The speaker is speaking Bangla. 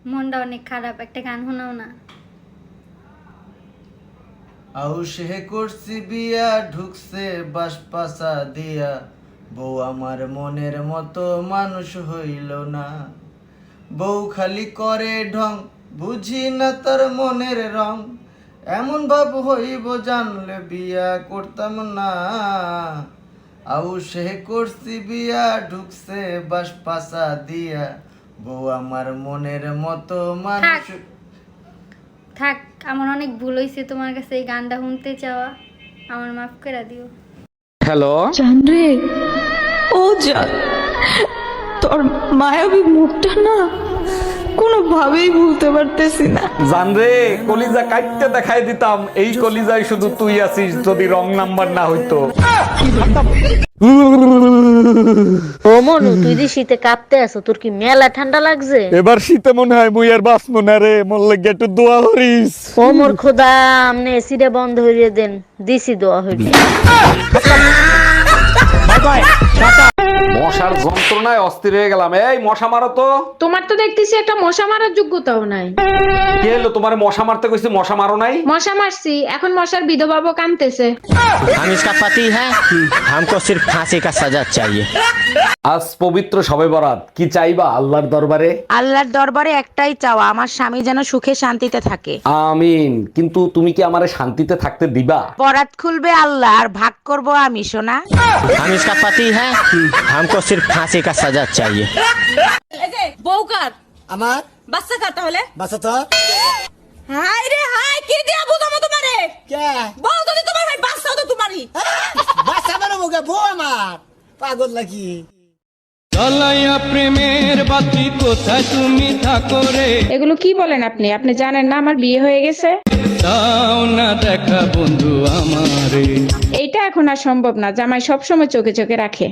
মনটা অনেক খারাপ, একটা গান শোনাও না। আউশে করছি বিয়া ঢুকছে বাস পাশা দিয়া, বউ আমার মনের মতো মানুষ হইল না। বউ খালি করে ঢং, বুঝি না তার মনের রং, এমন ভাব হইব জানলে বিয়া করতাম না। আউশে করছি বিয়া ঢুকছে বাস পাশা দিয়া, বউ আমার মনের মতো মানুষ। থাক, আমার অনেক ভুল হয়েছে তোমার কাছে এই গানটা শুনতে চাওয়া, আমার মাফ করে দিও। হ্যালো জান রে, ও জান, তোর মায়াবী মুখটা না কোনোভাবেই ভুলতে পারতেছি না। জানরে, কলিজা কাটতে দেখাই দিতাম, এই কলিজায় শুধু তুই আছিস, যদি রং নাম্বার না হইতো। ও মনু, তুই যে শীতে কাঁপতে আছো, তোর কি মেলা ঠান্ডা লাগছে? এবার শীতে মনে হয় মুই আর বাঁচবো না রে, মোর লাগে একটু দোয়া করিস। ও মোর খোদা, আমনে এসিটা বন্ধ হইয়ে দেন, দিছি দোয়া হইবে। মশার যন্ত্রণায় অস্থির হয়ে গেলাম। এই মশা মারো তো। তোমার তো দেখতেছি একটা মশা মারার যোগ্যতাও নাই। কে হলো তোমার মশা মারতে কইছি, মশা মারো নাই? মশা মারছি, এখন মশার বিধবাবু কানতেছে। हम इसका पति है, हमको सिर्फ फांसी का सजा चाहिए। আজ পবিত্র শবে বরাত, কি চাইবা আল্লাহর দরবারে? আল্লাহর দরবারে একটাই চাওয়া, আমার স্বামী যেন সুখে শান্তিতে থাকে। আমিন। কিন্তু তুমি কি আমারে শান্তিতে থাকতে দিবা? বরাত খুলবে আল্লাহ আর ভাগ করব আমি, সোনা। हम इसका पति है, हमको सिर्फ फांसी का सजा चाहिए। বউকার আমার বাচ্চা কার তাহলে বাসা তো হাই রে হাই, কি দিয়া বুঝাবো তোমারে? কে বউ যদি তোমার ভাই বাচ্চাও তো তোমারই। বাসা মানে মুখে বউ আমার পাগল নাকি? এগুলো কি বলেন আপনি? আপনি জানেন না আমার বিয়ে হয়ে গেছে? এইটা এখন আর সম্ভব না, জামাই সবসময় চোখে চোখে রাখে।